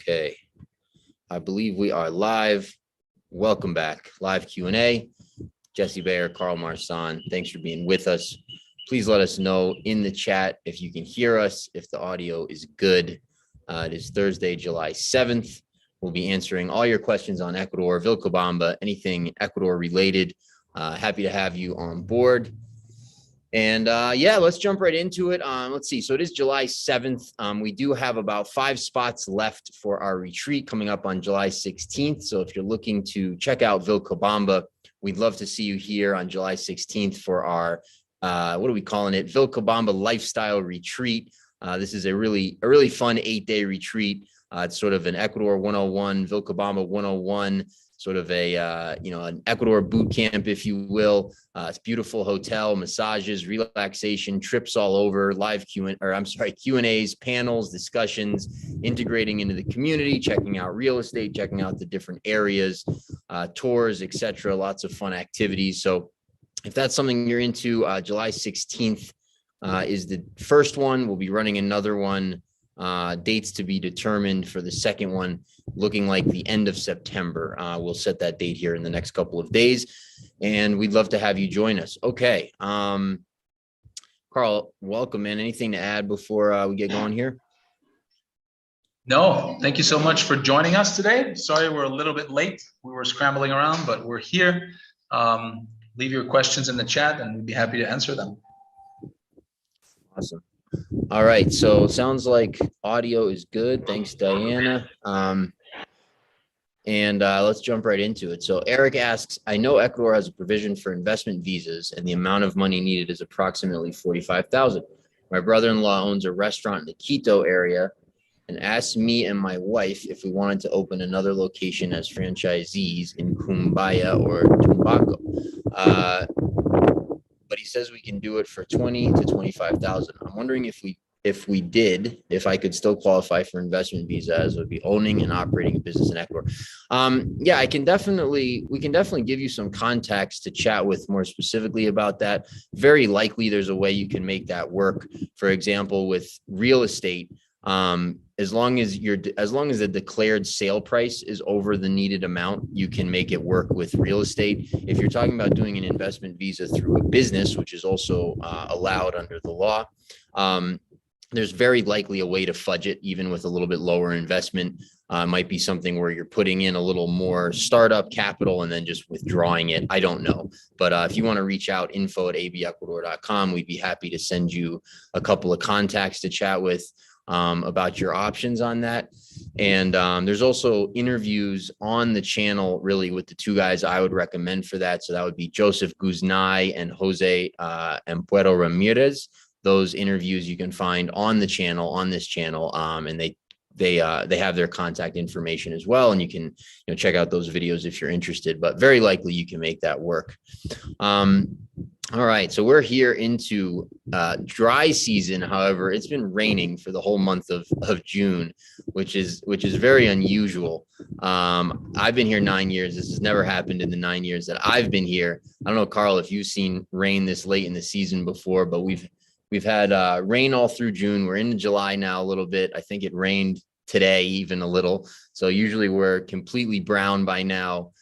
Okay, I believe we are live. Welcome back. Live Q&A. Jesse Bayer, Carl Marsan, thanks for being with us. Please let us know in the chat if you can hear us, if the audio is good. It is Thursday, July 7th. We'll be answering all your questions on Ecuador, Vilcabamba, anything Ecuador related. Happy to have you on board. And yeah, let's jump right into it. Let's see. So it is July 7th. We do have about 5 spots left for our retreat coming up on July 16th. So if you're looking to check out Vilcabamba, we'd love to see you here on July 16th for our, what are we calling it? Vilcabamba Lifestyle Retreat. This is a really fun 8-day retreat. It's sort of an Ecuador 101, Vilcabamba 101, sort of a, an Ecuador boot camp, if you will. It's beautiful hotel, massages, relaxation, trips all over, live Q&As, panels, discussions, integrating into the community, checking out real estate, checking out the different areas, tours, etc. Lots of fun activities. So if that's something you're into, July 16th is the first one. We'll be running another one. Dates to be determined for the second one, looking like the end of September. We'll set that date here in the next couple of days, and we'd love to have you join us. Okay. Carl, welcome, man. Anything to add before we get going here? No, thank you so much for joining us today. Sorry we're a little bit late. We were scrambling around, but we're here. Leave your questions in the chat and we'd be happy to answer them. Awesome. All right, so sounds like audio is good. Thanks, Diana. Let's jump right into it. So Eric asks, I know Ecuador has a provision for investment visas and the amount of money needed is approximately 45,000. My brother-in-law owns a restaurant in the Quito area and asked me and my wife if we wanted to open another location as franchisees in Cumbaya or Tumbaco. But he says we can do it for 20 to 25,000. I'm wondering if I could still qualify for investment visa, as would be owning and operating a business in Ecuador. Yeah, we can definitely give you some contacts to chat with more specifically about that. Very likely there's a way you can make that work. For example, with real estate, as long as the declared sale price is over the needed amount, you can make it work with real estate. If you're talking about doing an investment visa through a business, which is also allowed under the law, there's very likely a way to fudge it, even with a little bit lower investment. Might be something where you're putting in a little more startup capital and then just withdrawing it. I don't know. But if you want to reach out, info@abecuador.com, we'd be happy to send you a couple of contacts to chat with about your options on that. And there's also interviews on the channel, really, with the 2 guys I would recommend for that. So that would be Joseph Guznai and Jose Ampuero Ramirez. Those interviews you can find on the channel, on this channel, and they have their contact information as well, and you can check out those videos if you're interested. But very likely you can make that work. All right, so we're here into dry season. However, it's been raining for the whole month of June, which is very unusual. I've been here 9 years. This has never happened in the 9 years that I've been here. I don't know, Carl, if you've seen rain this late in the season before, but we've had rain all through June. We're into July now a little bit. I think it rained today even a little. So usually we're completely brown by now.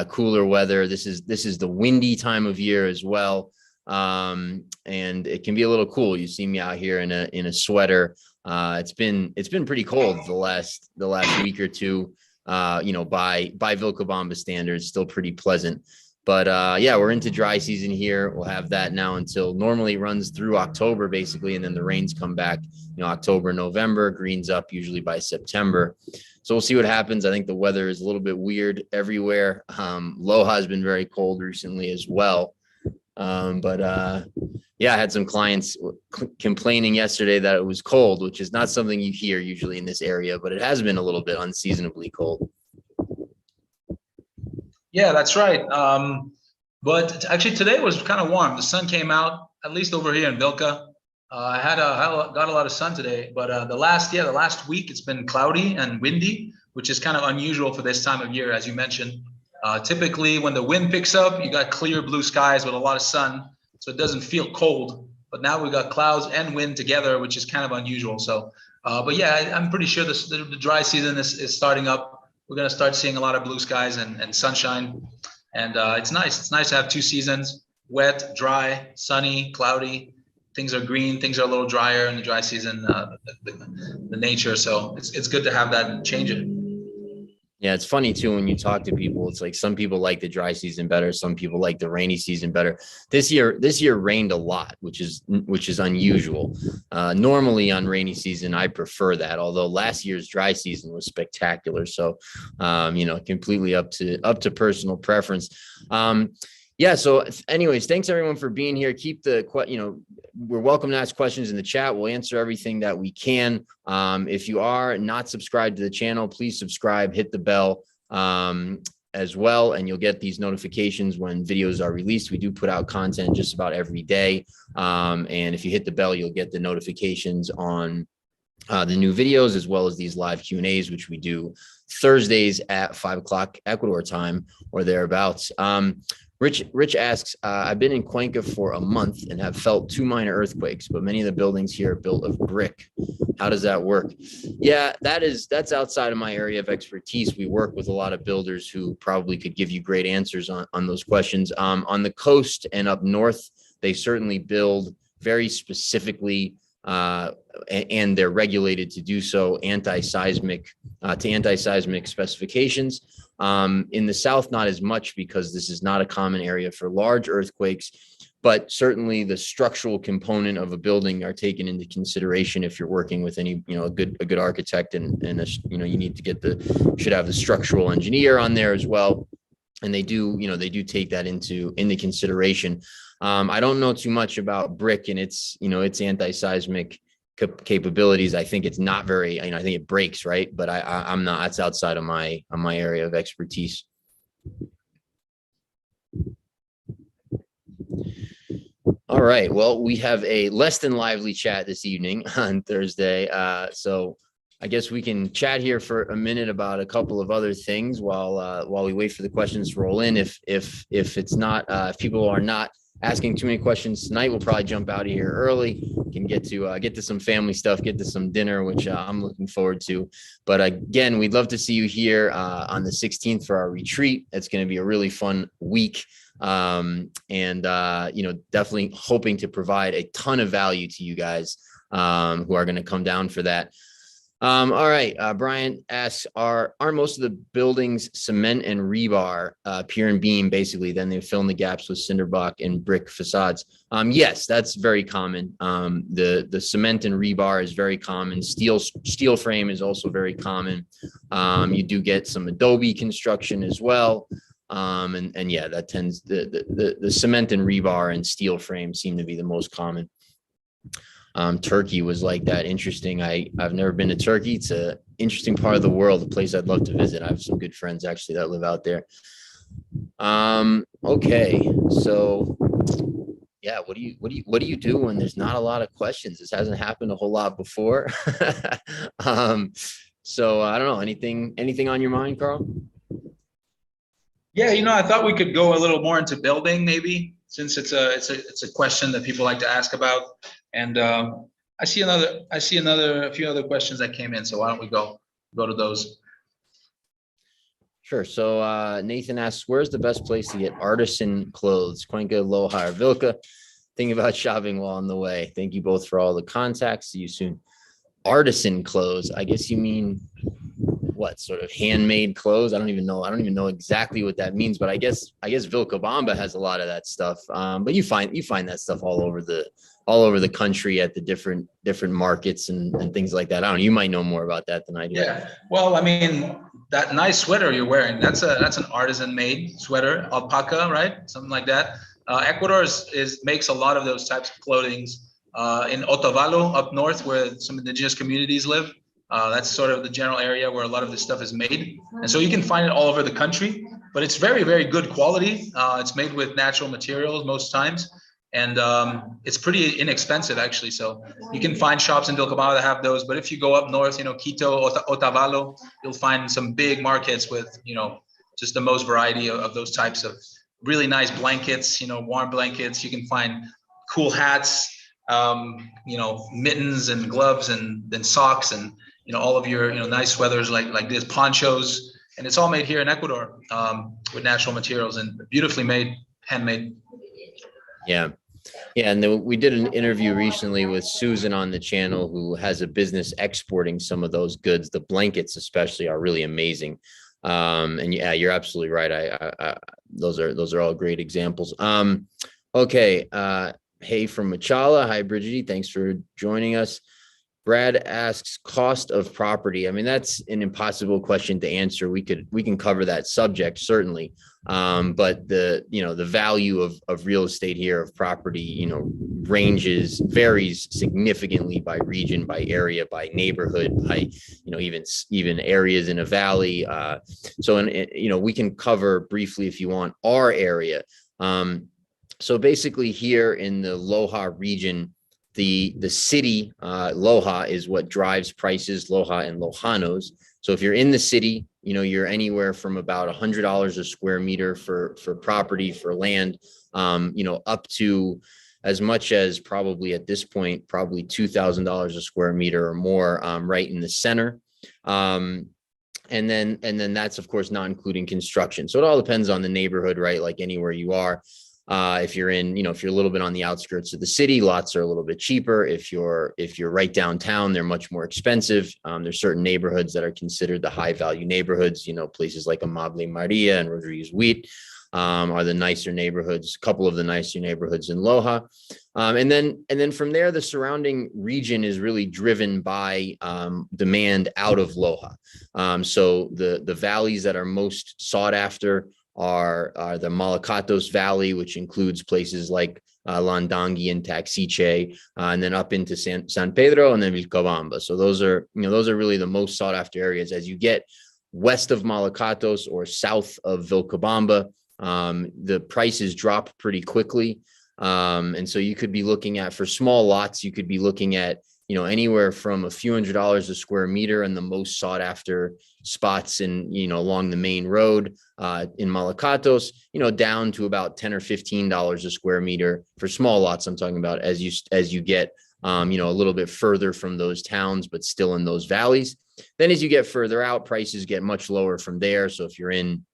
Cooler weather. This is the windy time of year as well. And it can be a little cool. You see me out here in a sweater. It's been pretty cold the last week or two. By Vilcabamba standards, still pretty pleasant. But yeah, we're into dry season here. We'll have that now until normally runs through October, basically, and then the rains come back, October, November, greens up usually by September. So we'll see what happens. I think the weather is a little bit weird everywhere. Loja has been very cold recently as well. Yeah, I had some clients complaining yesterday that it was cold, which is not something you hear usually in this area, but it has been a little bit unseasonably cold. Yeah, that's right. But actually today was kind of warm. The sun came out, at least over here in Vilca. I got a lot of sun today, but the last week it's been cloudy and windy, which is kind of unusual for this time of year, as you mentioned. Typically when the wind picks up, you got clear blue skies with a lot of sun, so it doesn't feel cold. But now we've got clouds and wind together, which is kind of unusual. So But yeah, I'm pretty sure the dry season is starting up. We're going to start seeing a lot of blue skies and sunshine. And it's nice. It's nice to have 2 seasons: wet, dry, sunny, cloudy. Things are green. Things are a little drier in the dry season, the nature. So it's good to have that and change it. Yeah, it's funny too when you talk to people. It's like some people like the dry season better, some people like the rainy season better. This year rained a lot, which is unusual. Normally on rainy season, I prefer that. Although last year's dry season was spectacular, so completely up to personal preference. Yeah. So anyways, thanks everyone for being here. Keep we're welcome to ask questions in the chat. We'll answer everything that we can. If you are not subscribed to the channel, please subscribe, hit the bell as well, and you'll get these notifications when videos are released. We do put out content just about every day. And if you hit the bell, you'll get the notifications on the new videos, as well as these live Q&As, which we do Thursdays at 5 o'clock Ecuador time or thereabouts. Rich asks, I've been in Cuenca for a month and have felt 2 minor earthquakes, but many of the buildings here are built of brick. How does that work? Yeah, that's outside of my area of expertise. We work with a lot of builders who probably could give you great answers on those questions. On the coast and up north, they certainly build very specifically, and they're regulated to do so anti-seismic specifications. In the south, not as much, because this is not a common area for large earthquakes, but certainly the structural component of a building are taken into consideration if you're working with any, a good architect, and you need to should have the structural engineer on there as well. And they do take that into consideration. I don't know too much about brick and its anti-seismic capabilities. I think it's not very, I think it breaks, right? But I'm not, that's outside of my area of expertise. All right. Well, we have a less than lively chat this evening on Thursday. So I guess we can chat here for a minute about a couple of other things while we wait for the questions to roll in. If it's not, if people are not asking too many questions tonight, we'll probably jump out of here early. Can get to some family stuff, get to some dinner, which I'm looking forward to. But again, we'd love to see you here on the 16th for our retreat. It's going to be a really fun week. Definitely hoping to provide a ton of value to you guys who are going to come down for that. All right. Brian asks, are most of the buildings cement and rebar, pier and beam, basically? Then they fill in the gaps with cinder block and brick facades. Yes, that's very common. The cement and rebar is very common. Steel frame is also very common. You do get some adobe construction as well. And yeah, that tends the cement and rebar and steel frame seem to be the most common. Turkey was like that. Interesting. I've never been to Turkey. It's an interesting part of the world, a place I'd love to visit. I have some good friends actually that live out there. Okay. So yeah, what do you do when there's not a lot of questions? This hasn't happened a whole lot before. So I don't know, anything on your mind, Carl? Yeah, I thought we could go a little more into building, maybe, since it's a question that people like to ask about. And I see a few other questions that came in. So why don't we go to those? Sure. So Nathan asks, where's the best place to get artisan clothes? Cuenca, Loja, or Vilca? Thinking about shopping while on the way. Thank you both for all the contacts. See you soon. Artisan clothes. I guess you mean what, sort of handmade clothes? I don't even know exactly what that means, but I guess Vilcabamba has a lot of that stuff. But you find that stuff all over the country at the different markets and things like that. I don't know, you might know more about that than I do. Yeah. Well, I mean, that nice sweater you're wearing, that's an artisan made sweater, alpaca, right? Something like that. Ecuador makes a lot of those types of clothings. In Otavalo up north, where some indigenous communities live. That's sort of the general area where a lot of this stuff is made. And so you can find it all over the country, but it's very, very good quality. It's made with natural materials most times. And it's pretty inexpensive, actually. So you can find shops in Vilcabamba that have those. But if you go up north, Quito, Otavalo, you'll find some big markets with, just the most variety of those types of really nice blankets, warm blankets. You can find cool hats, mittens and gloves and then socks and, all of your, nice sweaters like this, ponchos, and it's all made here in Ecuador with natural materials and beautifully made, handmade. Yeah. Yeah, and then we did an interview recently with Susan on the channel, who has a business exporting some of those goods. The blankets especially are really amazing. And yeah, you're absolutely right. Those are all great examples. Okay. Hey from Machala. Hi, Brigitte. Thanks for joining us. Brad asks cost of property. I mean, that's an impossible question to answer. We can cover that subject certainly. But the value of real estate here, of property, varies significantly by region, by area, by neighborhood, by, even areas in a valley. We can cover briefly, if you want, our area. So basically here in the Loja region, the city, Loja, is what drives prices, Loja and Lojanos. So if you're in the city, you're anywhere from about $100 a square meter for property, for land, up to as much as probably at this point, probably $2,000 a square meter or more, right in the center. And then that's, of course, not including construction. So it all depends on the neighborhood, right? Like anywhere you are. If you're in, if you're a little bit on the outskirts of the city, lots are a little bit cheaper. If you're right downtown, they're much more expensive. There's certain neighborhoods that are considered the high value neighborhoods, places like Amable Maria and Rodriguez Wheat are the nicer neighborhoods, a couple of the nicer neighborhoods in Loja. And then from there, the surrounding region is really driven by demand out of Loja. So the valleys that are most sought after are the Malacatos Valley, which includes places like Landangui and Taxiche, and then up into San Pedro and then Vilcabamba. So those are really the most sought after areas. As you get west of Malacatos or south of Vilcabamba, the prices drop pretty quickly. And so you could be looking at, for small lots, you could be looking at, anywhere from a few $100s a square meter and the most sought after spots in, along the main road in Malacatos, down to about $10 or $15 a square meter for small lots. I'm talking about as you get, a little bit further from those towns, but still in those valleys. Then as you get further out, prices get much lower from there. So if you're in,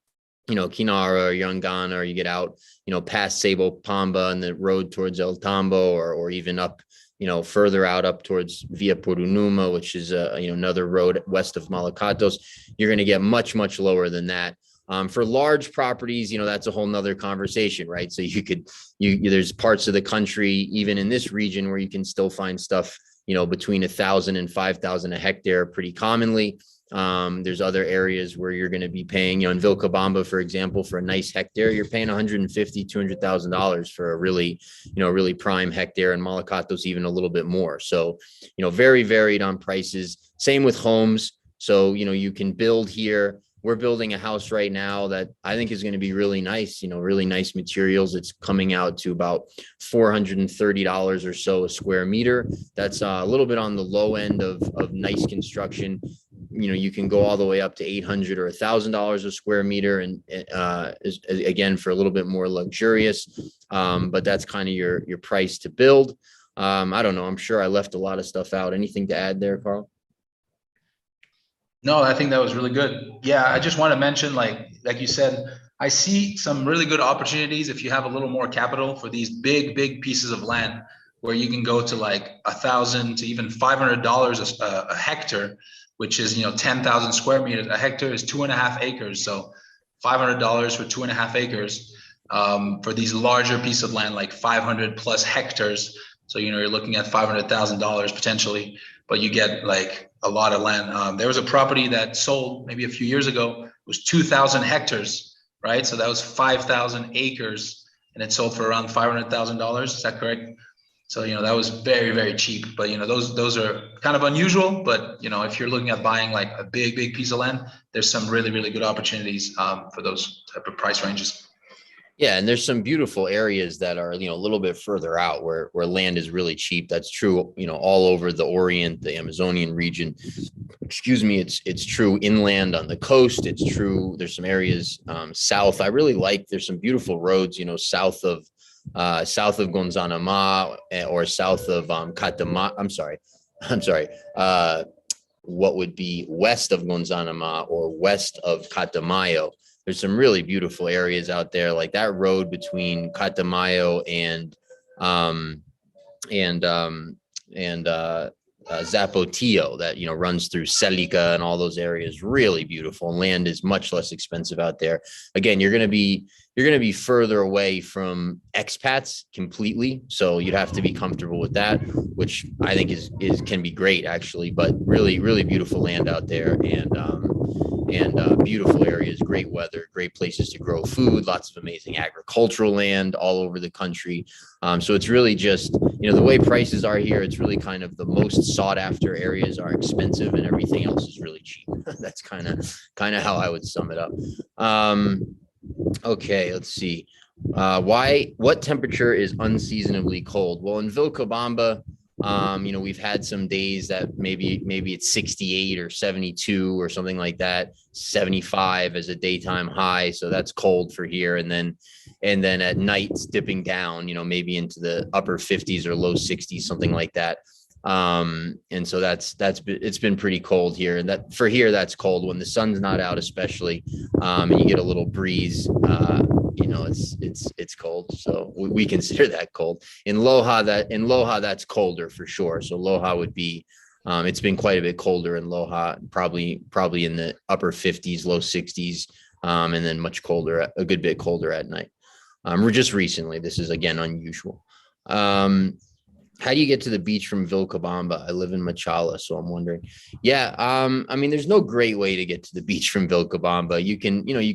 Kinara or Yangana, or you get out, past Vilcabamba and the road towards El Tambo, or even up, further out up towards Via Porunuma, which is another road west of Malacatos, you're going to get much, much lower than that. For large properties, that's a whole nother conversation, right? So there's parts of the country, even in this region, where you can still find stuff, between 1,000 and 5,000 a hectare pretty commonly. There's other areas where you're going to be paying, in Vilcabamba, for example, for a nice hectare, you're paying $150,000, $200,000 for a really, really prime hectare, and Malacatos even a little bit more. So, very varied on prices. Same with homes. So, you can build here. We're building a house right now that I think is going to be really nice, really nice materials. It's coming out to about $430 or so a square meter. That's a little bit on the low end of nice construction. You can go all the way up to $800 or $1,000 a square meter, and again, for a little bit more luxurious. But that's kind of your price to build. I don't know. I'm sure I left a lot of stuff out. Anything to add there, Carl? No, I think that was really good. Yeah, I just want to mention, like you said, I see some really good opportunities if you have a little more capital for these big pieces of land, where you can go to like $1,000 to even $500 a hectare, which is 10,000 square meters. A hectare is 2.5 acres, so $500 for 2.5 acres for these larger pieces of land, like 500 plus hectares. So you're looking at $500,000 potentially, but you get like a lot of land. There was a property that sold maybe a few years ago. It was 2,000 hectares, right? So that was 5,000 acres, and it sold for around $500,000. Is that correct? So that was very cheap. But those are kind of unusual. But if you're looking at buying like a big piece of land, there's some really good opportunities for those type of price ranges. Yeah, and there's some beautiful areas that are, a little bit further out where land is really cheap. That's true, all over the Orient, the Amazonian region. Excuse me, it's true inland on the coast. It's true. There's some areas south. I really like. There's some beautiful roads, south of south of Gonzanama or south of Catama. I'm sorry. What would be west of Gonzanama or west of Catamayo. There's some really beautiful areas out there, like that road between Catamayo um, and Zapotillo that runs through Celica and all those areas. Really beautiful. Land is much less expensive out there. Again, you're going to be further away from expats completely, so you'd have to be comfortable with that, which I think is can be great actually. But really, really beautiful land out there, and beautiful areas, great weather, great places to grow food, lots of amazing agricultural land all over the country. So it's really just, the way prices are here, it's really kind of the most sought after areas are expensive and everything else is really cheap. That's kind of how I would sum it up. Okay, let's see. What temperature is unseasonably cold? Well, in Vilcabamba, we've had some days that maybe it's 68 or 72 or something like that, 75 as a daytime high. So that's cold for here. And then at night it's dipping down, maybe into the upper 50s or low 60s, something like that. And so it's been pretty cold here. And that for here, that's cold when the sun's not out, especially, and you get a little breeze, it's cold. So we consider that cold. In Loja, that's colder for sure. So Loja would be, it's been quite a bit colder in Loja, probably in the upper 50s, low 60s, and then much colder, a good bit colder at night. We're just recently, this is again unusual. How do you get to the beach from Vilcabamba? I live in Machala, so I'm wondering. Yeah, there's no great way to get to the beach from Vilcabamba. You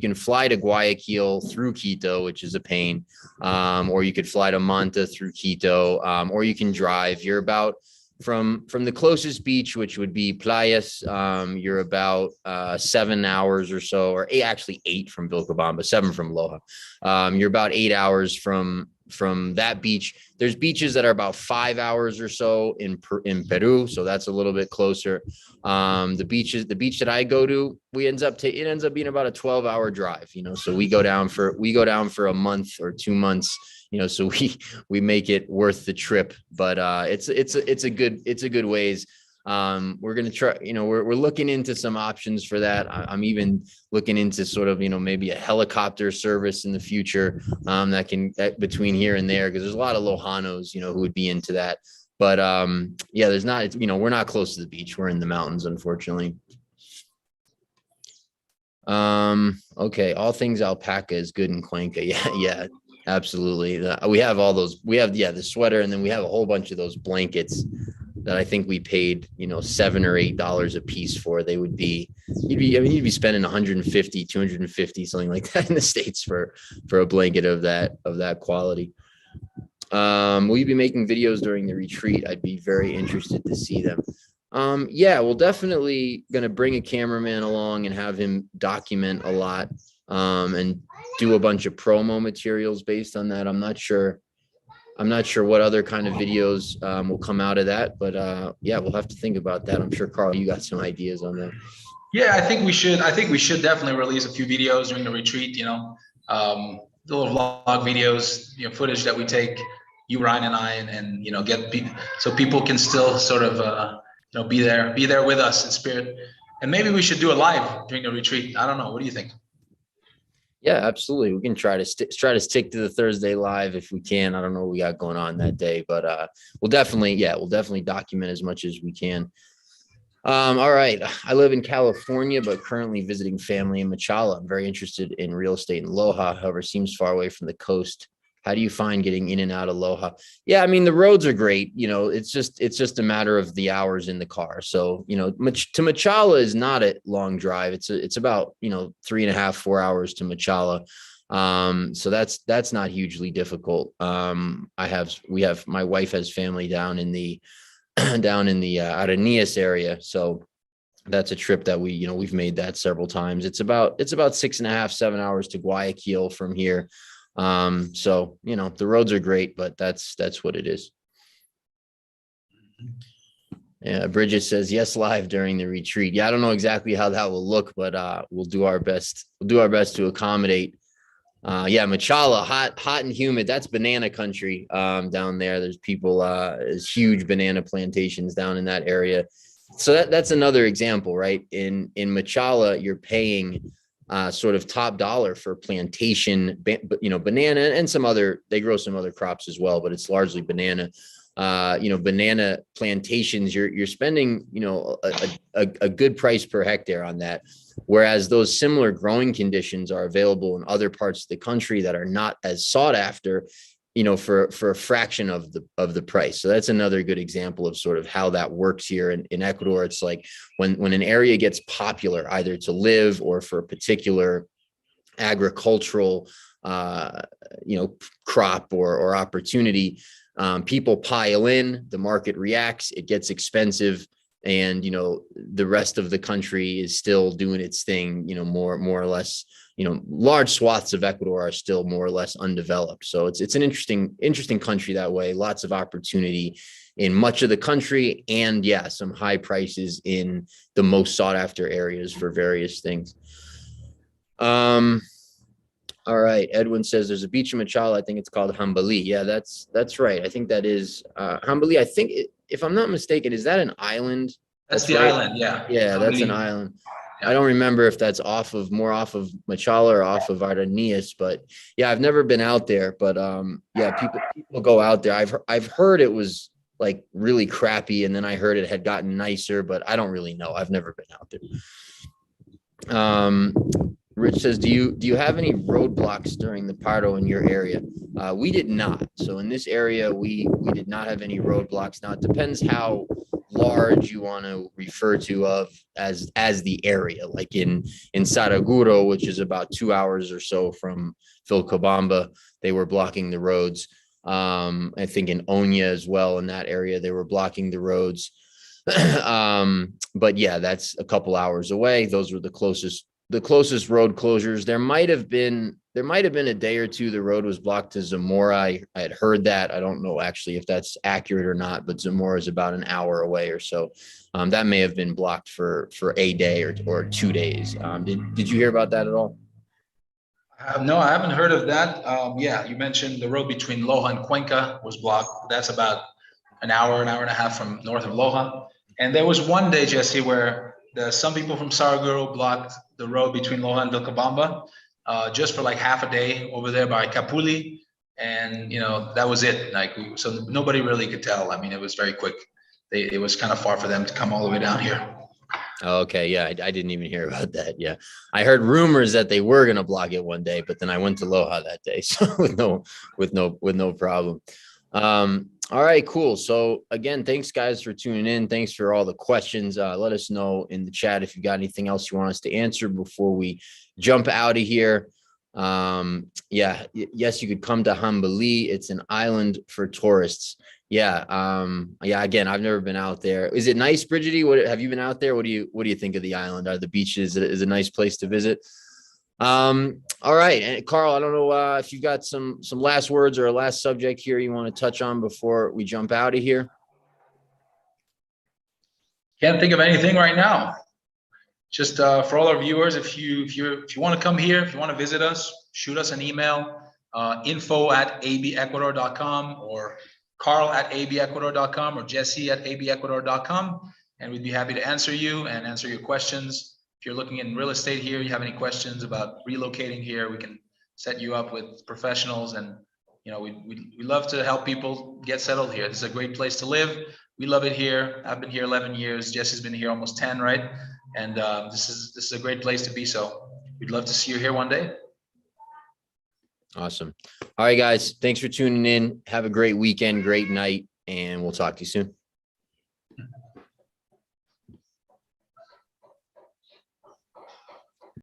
can fly to Guayaquil through Quito, which is a pain, or you could fly to Manta through Quito, or you can drive. You're about from the closest beach, which would be Playas. You're about 7 hours or so, or actually 8 from Vilcabamba, 7 from Loja. You're about 8 hours from that beach. There's beaches that are about 5 hours or so in Peru, so that's a little bit closer. The beach that I go to, it ends up being about a 12-hour drive. So we go down for a month or 2 months. So we make it worth the trip. But it's a good ways. We're going to try, we're looking into some options for that. I'm even looking into sort of, maybe a helicopter service in the future, that between here and there, because there's a lot of Lojanos, who would be into that. But there's not, we're not close to the beach. We're in the mountains, unfortunately. Okay. All things alpaca is good in Cuenca. Yeah, absolutely. We have all those, the sweater, and then we have a whole bunch of those blankets that I think we paid, $7 or $8 a piece for. They would be, you'd be spending 150, 250, something like that in the States for a blanket of that quality. Will you be making videos during the retreat? I'd be very interested to see them. Yeah, we'll definitely going to bring a cameraman along and have him document a lot, and do a bunch of promo materials based on that. I'm not sure what other kind of videos will come out of that, but yeah, we'll have to think about that. I'm sure, Carl, you got some ideas on that. Yeah, I think we should definitely release a few videos during the retreat, little vlog videos, footage that we take, you, Ryan, and I, and get people, so people can still sort of, be there with us in spirit. And maybe we should do it live during the retreat. I don't know. What do you think? Yeah, absolutely. We can try to stick to the Thursday live if we can. I don't know what we got going on that day, but we'll definitely document as much as we can. All right. I live in California, but currently visiting family in Machala. I'm very interested in real estate in Loja, however, seems far away from the coast. How do you find getting in and out of Loja? Yeah, the roads are great. It's just a matter of the hours in the car. So, to Machala is not a long drive. It's about, 3.5, 4 hours to Machala. So that's not hugely difficult. My wife has family down in the Aranias area. So that's a trip that we've made that several times. It's about 6.5, 7 hours to Guayaquil from here. So, the roads are great, but that's what it is. Yeah. Bridget says yes, live during the retreat. Yeah. I don't know exactly how that will look, but, we'll do our best to accommodate. Yeah, Machala, hot and humid. That's banana country down there. There's people, there's huge banana plantations down in that area. So that's another example, right? In Machala, you're paying sort of top dollar for plantation, banana and some other, they grow some other crops as well, but it's largely banana. Banana plantations, you're spending, a good price per hectare on that. Whereas those similar growing conditions are available in other parts of the country that are not as sought after, for a fraction of the price. So that's another good example of sort of how that works here in Ecuador. It's like when an area gets popular, either to live or for a particular agricultural, crop or opportunity, people pile in, the market reacts, it gets expensive, and the rest of the country is still doing its thing, more or less. Large swaths of Ecuador are still more or less undeveloped. So it's an interesting country that way. Lots of opportunity in much of the country, and yeah, some high prices in the most sought after areas for various things. All right. Edwin says there's a beach in Machala. I think it's called Hambali. Yeah, that's right. I think that is Hambali. I think if I'm not mistaken, is that an island? That's the right. Island. Yeah. Yeah, that's an island. I don't remember if that's more off of Machala or off of Artanias, but yeah, I've never been out there. But yeah, people go out there. I've heard it was like really crappy, and then I heard it had gotten nicer, but I don't really know. I've never been out there. Rich says, do you have any roadblocks during the Pardo in your area? We did not. So in this area, we did not have any roadblocks. Now it depends how large you want to refer to as the area. Like in Saraguro, which is about 2 hours or so from Vilcabamba, they were blocking the roads. I think in Oña as well, in that area, they were blocking the roads. But yeah, that's a couple hours away. Those were the closest road closures. There might have been a day or two the road was blocked to Zamora. I had heard that. I don't know actually if that's accurate or not, but Zamora is about an hour away or so. That may have been blocked for a day or 2 days. Did you hear about that at all? No, I haven't heard of that. Yeah, you mentioned the road between Loja and Cuenca was blocked. That's about an hour and a half from north of Loja. And there was one day, Jesse, where some people from Saraguro blocked the road between Loja and Vilcabamba, just for like half a day over there by Capuli. And, that was it. So nobody really could tell. I mean, it was very quick. It was kind of far for them to come all the way down here. Okay. Yeah. I didn't even hear about that. Yeah. I heard rumors that they were going to block it one day, but then I went to Loja that day. So with no problem. All right, cool. So again, thanks guys for tuning in. Thanks for all the questions. Let us know in the chat if you got anything else you want us to answer before we jump out of here. Yes, you could come to Hambali. It's an island for tourists. Yeah. Again, I've never been out there. Is it nice, Brigitte? Have you been out there? What do you think of the island? Are the beaches is a nice place to visit? All right. And Carl, I don't know if you got some last words or a last subject here you want to touch on before we jump out of here. Can't think of anything right now. Just for all our viewers, if you want to come here, if you want to visit us, shoot us an email, info@abecuador.com or carl@abecuador.com or jesse@abecuador.com, and we'd be happy to answer you and answer your questions. If you're looking in real estate here, you have any questions about relocating here, we can set you up with professionals. And we love to help people get settled here. This is a great place to live. We love it here. I've been here 11 years. Jesse's been here almost 10, right? And this is a great place to be. So we'd love to see you here one day. Awesome. All right, guys. Thanks for tuning in. Have a great weekend, great night, and we'll talk to you soon.